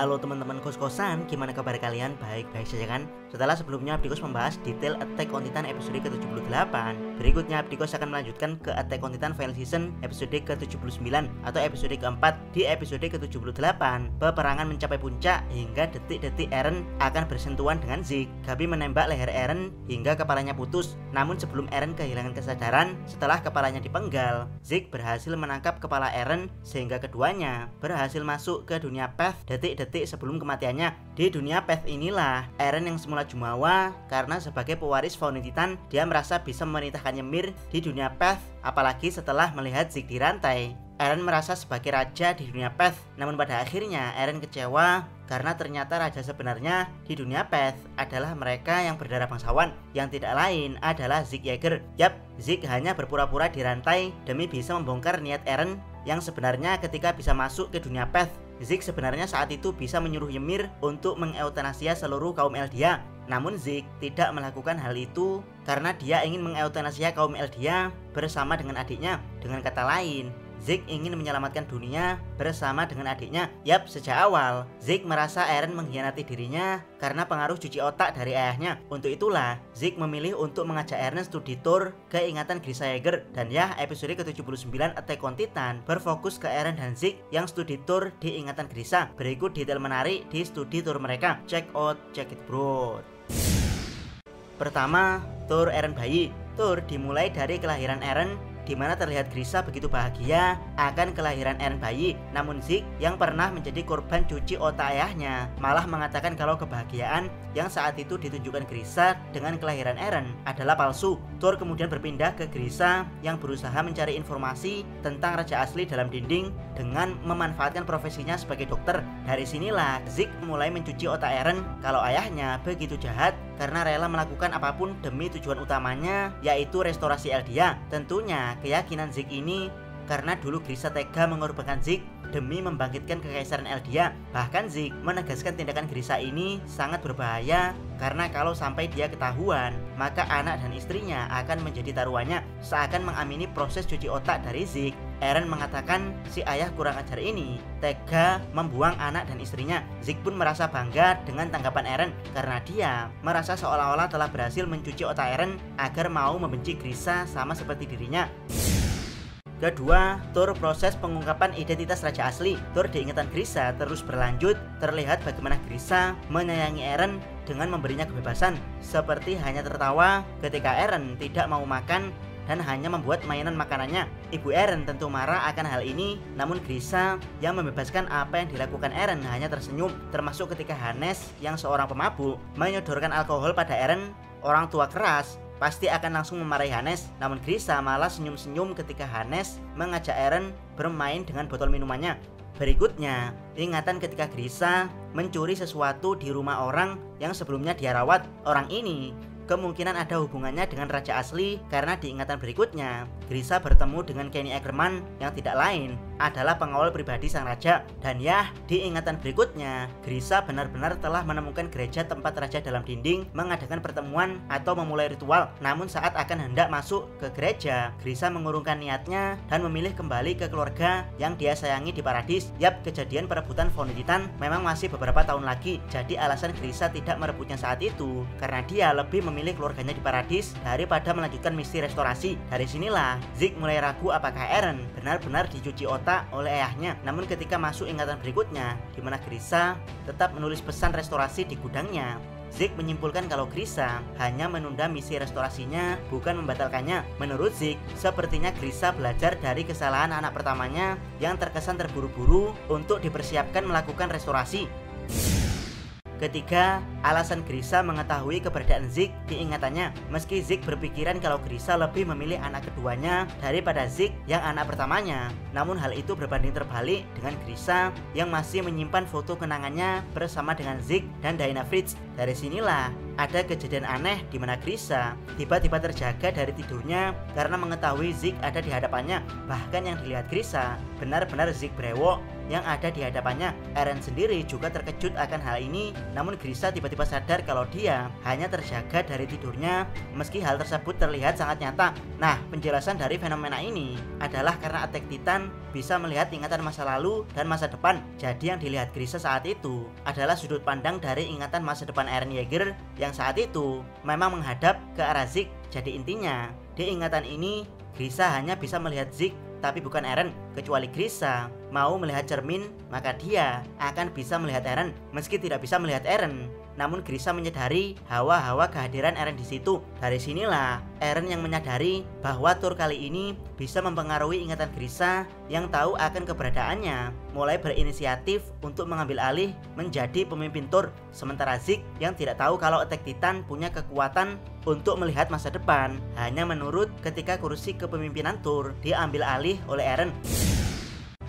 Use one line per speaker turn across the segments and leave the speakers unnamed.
Halo teman-teman kos-kosan, gimana kabar kalian? Baik-baik saja kan? Setelah sebelumnya Abdikos membahas detail Attack on Titan episode ke-78, berikutnya Abdikos akan melanjutkan ke Attack on Titan Final Season episode ke-79 atau episode keempat. Di episode ke-78, peperangan mencapai puncak hingga detik-detik Eren akan bersentuhan dengan Zeke. Gabi menembak leher Eren hingga kepalanya putus. Namun sebelum Eren kehilangan kesadaran setelah kepalanya dipenggal, Zeke berhasil menangkap kepala Eren sehingga keduanya berhasil masuk ke dunia Path detik-detik sebelum kematiannya. Di dunia Path inilah Eren yang semula jumawa karena sebagai pewaris Founding Titan dia merasa bisa memerintahkan Ymir di dunia Path, apalagi setelah melihat Zeke dirantai. Eren merasa sebagai raja di dunia Path, namun pada akhirnya Eren kecewa karena ternyata raja sebenarnya di dunia Path adalah mereka yang berdarah bangsawan, yang tidak lain adalah Zeke Yeager. Yap, Zeke hanya berpura-pura dirantai demi bisa membongkar niat Eren yang sebenarnya ketika bisa masuk ke dunia Path. Zeke sebenarnya saat itu bisa menyuruh Ymir untuk mengeuthanasia seluruh kaum Eldia. Namun Zeke tidak melakukan hal itu karena dia ingin mengeuthanasia kaum Eldia bersama dengan adiknya. Dengan kata lain, Zeke ingin menyelamatkan dunia bersama dengan adiknya. Yap, sejak awal Zeke merasa Eren mengkhianati dirinya karena pengaruh cuci otak dari ayahnya. Untuk itulah Zeke memilih untuk mengajak Eren studi tour ke ingatan Grisha Yeager. Dan ya, episode ke-79 Attack on Titan berfokus ke Eren dan Zeke yang studi tour di ingatan Grisha. Berikut detail menarik di studi tour mereka. Check it bro. Pertama, tour Eren bayi. Tour dimulai dari kelahiran Eren, di mana terlihat Grisha begitu bahagia akan kelahiran Eren bayi. Namun Zeke yang pernah menjadi korban cuci otak ayahnya malah mengatakan kalau kebahagiaan yang saat itu ditunjukkan Grisha dengan kelahiran Eren adalah palsu. Thor kemudian berpindah ke Grisha yang berusaha mencari informasi tentang raja asli dalam dinding dengan memanfaatkan profesinya sebagai dokter. Dari sinilah Zeke mulai mencuci otak Eren kalau ayahnya begitu jahat karena rela melakukan apapun demi tujuan utamanya, yaitu restorasi Eldia. Tentunya keyakinan Zeke ini karena dulu Grisha tega mengorbankan Zeke demi membangkitkan kekaisaran Eldia. Bahkan Zeke menegaskan tindakan Grisha ini sangat berbahaya karena kalau sampai dia ketahuan, maka anak dan istrinya akan menjadi taruhannya. Seakan mengamini proses cuci otak dari Zeke, Eren mengatakan si ayah kurang ajar ini tega membuang anak dan istrinya. Zeke pun merasa bangga dengan tanggapan Eren karena dia merasa seolah-olah telah berhasil mencuci otak Eren agar mau membenci Grisha sama seperti dirinya. Kedua, tour proses pengungkapan identitas raja asli. Tour di ingatan Grisha terus berlanjut. Terlihat bagaimana Grisha menyayangi Eren dengan memberinya kebebasan, seperti hanya tertawa ketika Eren tidak mau makan dan hanya membuat mainan makanannya. Ibu Eren tentu marah akan hal ini, namun Grisha yang membebaskan apa yang dilakukan Eren hanya tersenyum, termasuk ketika Hannes yang seorang pemabuk menyodorkan alkohol pada Eren. Orang tua keras pasti akan langsung memarahi Hannes, namun Grisha malah senyum-senyum ketika Hannes mengajak Eren bermain dengan botol minumannya. Berikutnya, ingatan ketika Grisha mencuri sesuatu di rumah orang yang sebelumnya dia rawat. Orang ini kemungkinan ada hubungannya dengan raja asli karena di ingatan berikutnya Grisha bertemu dengan Kenny Ackerman yang tidak lain adalah pengawal pribadi sang raja. Dan ya, di ingatan berikutnya Grisha benar-benar telah menemukan gereja tempat raja dalam dinding mengadakan pertemuan atau memulai ritual. Namun saat akan hendak masuk ke gereja, Grisha mengurungkan niatnya dan memilih kembali ke keluarga yang dia sayangi di Paradis. Yap, kejadian perebutan Founding Titan memang masih beberapa tahun lagi. Jadi alasan Grisha tidak merebutnya saat itu karena dia lebih memilih keluarganya di Paradis daripada melanjutkan misi restorasi. Dari sinilah Zeke mulai ragu apakah Eren benar-benar dicuci otak oleh ayahnya. Namun ketika masuk ingatan berikutnya, di mana Grisha tetap menulis pesan restorasi di gudangnya, Zeke menyimpulkan kalau Grisha hanya menunda misi restorasinya, bukan membatalkannya. Menurut Zeke, sepertinya Grisha belajar dari kesalahan anak pertamanya yang terkesan terburu-buru untuk dipersiapkan melakukan restorasi. Ketiga, alasan Grisha mengetahui keberadaan Zeke di ingatannya. Meski Zeke berpikiran kalau Grisha lebih memilih anak keduanya daripada Zeke yang anak pertamanya, namun hal itu berbanding terbalik dengan Grisha yang masih menyimpan foto kenangannya bersama dengan Zeke dan Diana Fritz. Dari sinilah ada kejadian aneh di mana Grisha tiba-tiba terjaga dari tidurnya karena mengetahui Zeke ada di hadapannya. Bahkan yang dilihat Grisha benar-benar Zeke brewok yang ada di hadapannya. Eren sendiri juga terkejut akan hal ini, namun Grisa tiba-tiba sadar kalau dia hanya terjaga dari tidurnya meski hal tersebut terlihat sangat nyata. Nah, penjelasan dari fenomena ini adalah karena Attack Titan bisa melihat ingatan masa lalu dan masa depan. Jadi yang dilihat Grisa saat itu adalah sudut pandang dari ingatan masa depan Eren Yeager yang saat itu memang menghadap ke arah Zeke. Jadi intinya, di ingatan ini Grisa hanya bisa melihat Zeke tapi bukan Eren. Kecuali Grisa mau melihat cermin, maka dia akan bisa melihat Eren meski tidak bisa melihat Eren. Namun Grisa menyadari hawa-hawa kehadiran Eren di situ. Dari sinilah Eren yang menyadari bahwa Thor kali ini bisa mempengaruhi ingatan Grisa yang tahu akan keberadaannya, mulai berinisiatif untuk mengambil alih menjadi pemimpin Thor. Sementara Zeke yang tidak tahu kalau Attack Titan punya kekuatan untuk melihat masa depan, hanya menurut ketika kursi kepemimpinan Thor diambil alih oleh Eren.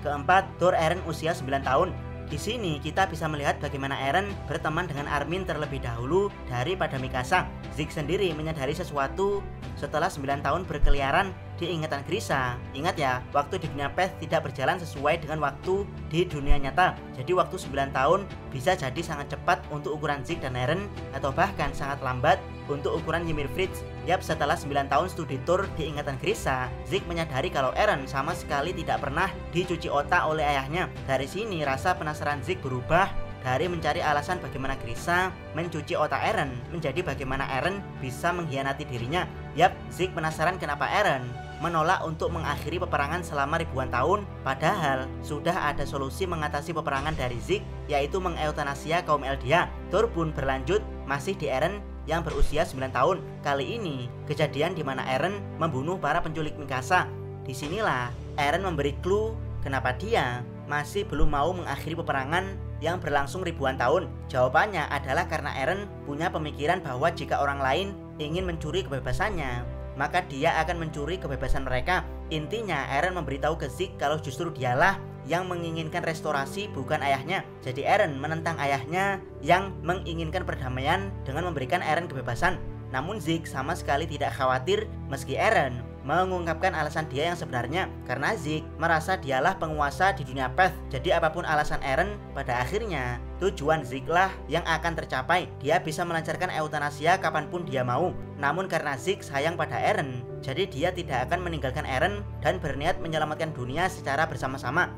Keempat, Thor Eren usia 9 tahun. Di sini kita bisa melihat bagaimana Eren berteman dengan Armin terlebih dahulu daripada Mikasa. Zeke sendiri menyadari sesuatu setelah 9 tahun berkeliaran di ingatan Grisa. Ingat ya, waktu di dunia Path tidak berjalan sesuai dengan waktu di dunia nyata. Jadi waktu 9 tahun bisa jadi sangat cepat untuk ukuran Zeke dan Eren, atau bahkan sangat lambat untuk ukuran Ymir Fritz. Yap, setelah 9 tahun studi Thor di ingatan Grisa, Zeke menyadari kalau Eren sama sekali tidak pernah dicuci otak oleh ayahnya. Dari sini rasa penasaran Zeke berubah dari mencari alasan bagaimana Grisa mencuci otak Eren menjadi bagaimana Eren bisa mengkhianati dirinya. Yap, Zeke penasaran kenapa Eren menolak untuk mengakhiri peperangan selama ribuan tahun, padahal sudah ada solusi mengatasi peperangan dari Zeke, yaitu mengeuthanasia kaum Eldia. Thor pun berlanjut masih di Eren yang berusia 9 tahun. Kali ini kejadian di mana Eren membunuh para penculik Mikasa. Disinilah Eren memberi clue kenapa dia masih belum mau mengakhiri peperangan yang berlangsung ribuan tahun. Jawabannya adalah karena Eren punya pemikiran bahwa jika orang lain ingin mencuri kebebasannya, maka dia akan mencuri kebebasan mereka. Intinya Eren memberitahu ke Zeke kalau justru dialah yang menginginkan restorasi, bukan ayahnya. Jadi Eren menentang ayahnya yang menginginkan perdamaian dengan memberikan Eren kebebasan. Namun Zeke sama sekali tidak khawatir meski Eren mengungkapkan alasan dia yang sebenarnya, karena Zeke merasa dialah penguasa di dunia Path. Jadi apapun alasan Eren, pada akhirnya tujuan Zeke lah yang akan tercapai. Dia bisa melancarkan euthanasia kapanpun dia mau. Namun karena Zeke sayang pada Eren, jadi dia tidak akan meninggalkan Eren dan berniat menyelamatkan dunia secara bersama-sama.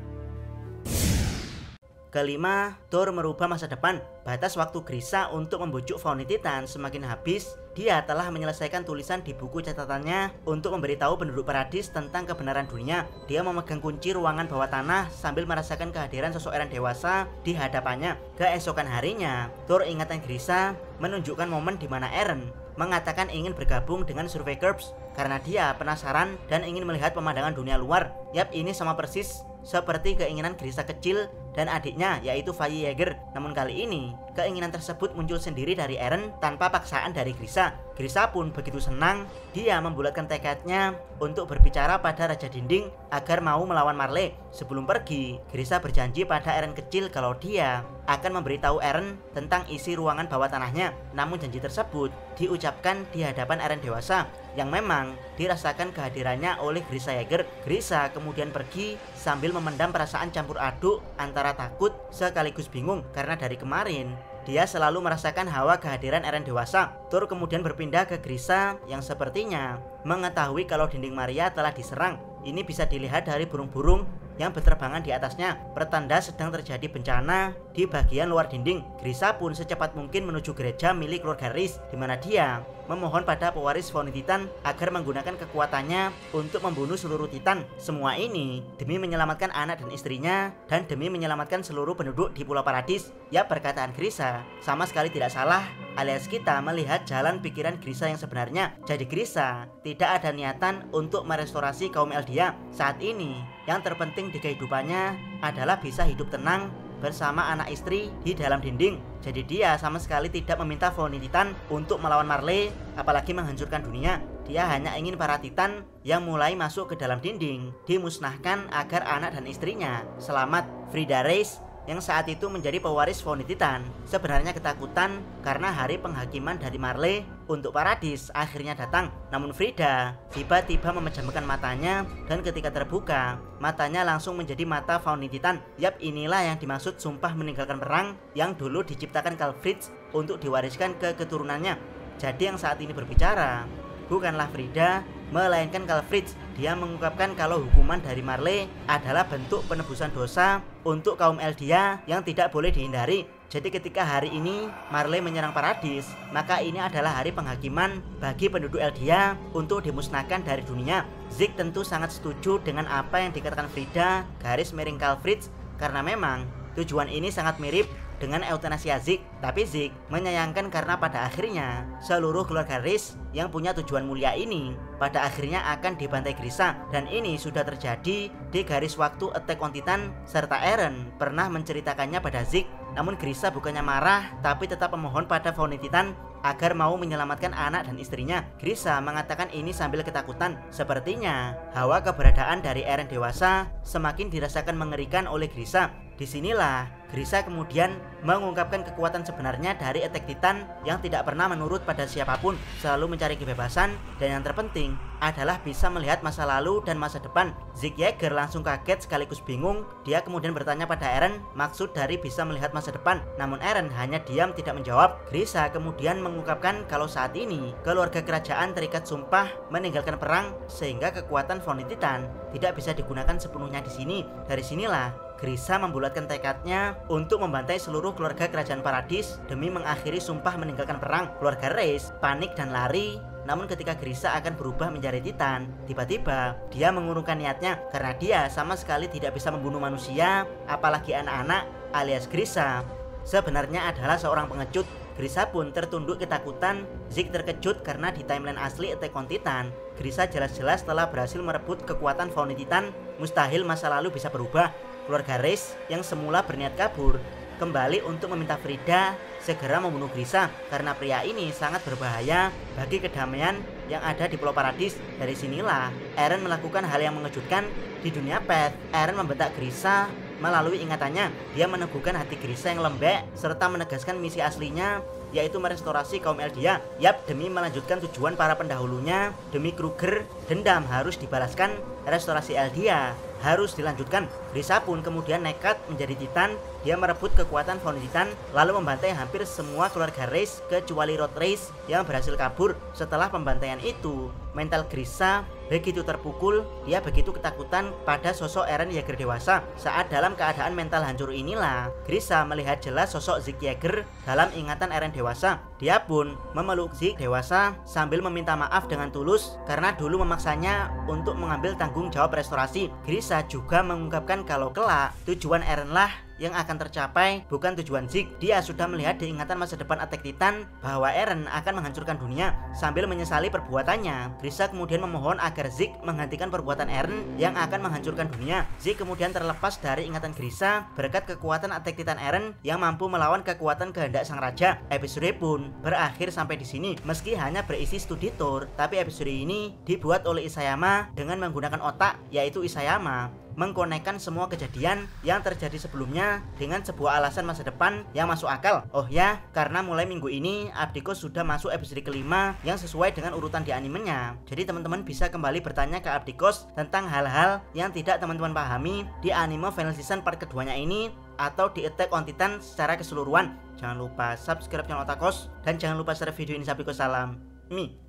Kelima, Thor merubah masa depan. Batas waktu Grisa untuk membujuk Fauni Titan semakin habis. Dia telah menyelesaikan tulisan di buku catatannya untuk memberitahu penduduk Paradis tentang kebenaran dunia. Dia memegang kunci ruangan bawah tanah sambil merasakan kehadiran sosok Eren dewasa di hadapannya. Keesokan harinya, Thor ingatan Grisa menunjukkan momen di mana Eren mengatakan ingin bergabung dengan Survey Corps karena dia penasaran dan ingin melihat pemandangan dunia luar. Yap, ini sama persis seperti keinginan Grisa kecil dan adiknya, yaitu Faye Yeager. Namun kali ini keinginan tersebut muncul sendiri dari Eren tanpa paksaan dari Grisa. Grisa pun begitu senang, dia membulatkan tekadnya untuk berbicara pada Raja Dinding agar mau melawan Marley. Sebelum pergi, Grisa berjanji pada Eren kecil kalau dia akan memberitahu Eren tentang isi ruangan bawah tanahnya. Namun janji tersebut diucapkan di hadapan Eren dewasa yang memang dirasakan kehadirannya oleh Grisa Yeager. Grisa kemudian pergi sambil memendam perasaan campur aduk antara takut sekaligus bingung karena dari kemarin dia selalu merasakan hawa kehadiran Eren dewasa. Thor kemudian berpindah ke Grisa yang sepertinya mengetahui kalau dinding Maria telah diserang. Ini bisa dilihat dari burung-burung yang berterbangan di atasnya, pertanda sedang terjadi bencana di bagian luar dinding. Grisa pun secepat mungkin menuju gereja milik keluarga Riz, di mana dia memohon pada pewaris Fauni Titan agar menggunakan kekuatannya untuk membunuh seluruh Titan. Semua ini demi menyelamatkan anak dan istrinya dan demi menyelamatkan seluruh penduduk di Pulau Paradis. Ya, perkataan Grisa sama sekali tidak salah, alias kita melihat jalan pikiran Grisa yang sebenarnya. Jadi Grisa tidak ada niatan untuk merestorasi kaum Eldia. Saat ini yang terpenting di kehidupannya adalah bisa hidup tenang bersama anak istri di dalam dinding. Jadi dia sama sekali tidak meminta Fauni Titan untuk melawan Marley, apalagi menghancurkan dunia. Dia hanya ingin para Titan yang mulai masuk ke dalam dinding dimusnahkan agar anak dan istrinya selamat. Frida Reis yang saat itu menjadi pewaris Fountain Titan sebenarnya ketakutan karena hari penghakiman dari Marley untuk Paradis akhirnya datang. Namun Frida tiba-tiba memejamkan matanya dan ketika terbuka, matanya langsung menjadi mata Fountain Titan. Yap, inilah yang dimaksud sumpah meninggalkan perang yang dulu diciptakan Karl Fritz untuk diwariskan ke keturunannya. Jadi yang saat ini berbicara bukanlah Frida, melainkan Karl Fritz. Dia mengungkapkan kalau hukuman dari Marley adalah bentuk penebusan dosa untuk kaum Eldia yang tidak boleh dihindari. Jadi ketika hari ini Marley menyerang Paradis, maka ini adalah hari penghakiman bagi penduduk Eldia untuk dimusnahkan dari dunia. Zeke tentu sangat setuju dengan apa yang dikatakan Frida garis miring Karl Fritz, karena memang tujuan ini sangat mirip dengan eutanasia Zeke. Tapi Zeke menyayangkan karena pada akhirnya seluruh keluarga Reese yang punya tujuan mulia ini pada akhirnya akan dibantai Grisha, dan ini sudah terjadi di garis waktu Attack on Titan, serta Eren pernah menceritakannya pada Zeke. Namun Grisha bukannya marah tapi tetap memohon pada Fountain Titan agar mau menyelamatkan anak dan istrinya. Grisha mengatakan ini sambil ketakutan. Sepertinya hawa keberadaan dari Eren dewasa semakin dirasakan mengerikan oleh Grisha. Disinilah Grisha kemudian mengungkapkan kekuatan sebenarnya dari Attack Titan yang tidak pernah menurut pada siapapun, selalu mencari kebebasan, dan yang terpenting adalah bisa melihat masa lalu dan masa depan. Zeke Yeager langsung kaget sekaligus bingung. Dia kemudian bertanya pada Eren maksud dari bisa melihat masa depan, namun Eren hanya diam tidak menjawab. Grisha kemudian mengungkapkan kalau saat ini keluarga kerajaan terikat sumpah meninggalkan perang sehingga kekuatan Fountain Titan tidak bisa digunakan sepenuhnya di sini. Dari sinilah Grisha membulatkan tekadnya untuk membantai seluruh keluarga kerajaan Paradis demi mengakhiri sumpah meninggalkan perang. Keluarga Reese panik dan lari. Namun ketika Grisha akan berubah menjadi Titan, tiba-tiba dia mengurungkan niatnya karena dia sama sekali tidak bisa membunuh manusia, apalagi anak-anak alias Grisha sebenarnya adalah seorang pengecut. Grisha pun tertunduk ketakutan. Zeke terkejut karena di timeline asli Attack on Titan, Grisha jelas-jelas telah berhasil merebut kekuatan Fountain Titan. Mustahil masa lalu bisa berubah. Keluarga Reese yang semula berniat kabur kembali untuk meminta Frida segera membunuh Grisha karena pria ini sangat berbahaya bagi kedamaian yang ada di Pulau Paradis. Dari sinilah Eren melakukan hal yang mengejutkan. Di dunia Path, Eren membentak Grisha melalui ingatannya. Dia meneguhkan hati Grisha yang lembek serta menegaskan misi aslinya, yaitu merestorasi kaum Eldia. Yap, demi melanjutkan tujuan para pendahulunya, demi Kruger, dendam harus dibalaskan, restorasi Eldia harus dilanjutkan. Grisha pun kemudian nekat menjadi Titan. Dia merebut kekuatan Fountain Titan lalu membantai hampir semua keluarga Reese kecuali Road Reese yang berhasil kabur. Setelah pembantaian itu, mental Grisha begitu terpukul. Dia begitu ketakutan pada sosok Eren Yeager dewasa. Saat dalam keadaan mental hancur inilah Grisha melihat jelas sosok Zeke Yeager dalam ingatan Eren dewasa. Dia pun memeluk Zeke dewasa sambil meminta maaf dengan tulus karena dulu memaksanya untuk mengambil tanggung jawab restorasi. Grisha juga mengungkapkan kalau kelak tujuan Eren lah yang akan tercapai, bukan tujuan Zeke. Dia sudah melihat di ingatan masa depan Attack Titan bahwa Eren akan menghancurkan dunia. Sambil menyesali perbuatannya, Grisha kemudian memohon agar Zeke menghentikan perbuatan Eren yang akan menghancurkan dunia. Zeke kemudian terlepas dari ingatan Grisha berkat kekuatan Attack Titan Eren yang mampu melawan kekuatan kehendak sang raja. Episode pun berakhir sampai di sini. Meski hanya berisi studi tour, tapi episode ini dibuat oleh Isayama dengan menggunakan otak, yaitu Isayama mengkonekkan semua kejadian yang terjadi sebelumnya dengan sebuah alasan masa depan yang masuk akal. Oh ya, karena mulai minggu ini Abdikos sudah masuk episode kelima yang sesuai dengan urutan di animenya. Jadi teman-teman bisa kembali bertanya ke Abdikos tentang hal-hal yang tidak teman-teman pahami di anime final season part keduanya ini atau di Attack on Titan secara keseluruhan. Jangan lupa subscribe channel Otakos dan jangan lupa share video ini. Abdikos salam Mi.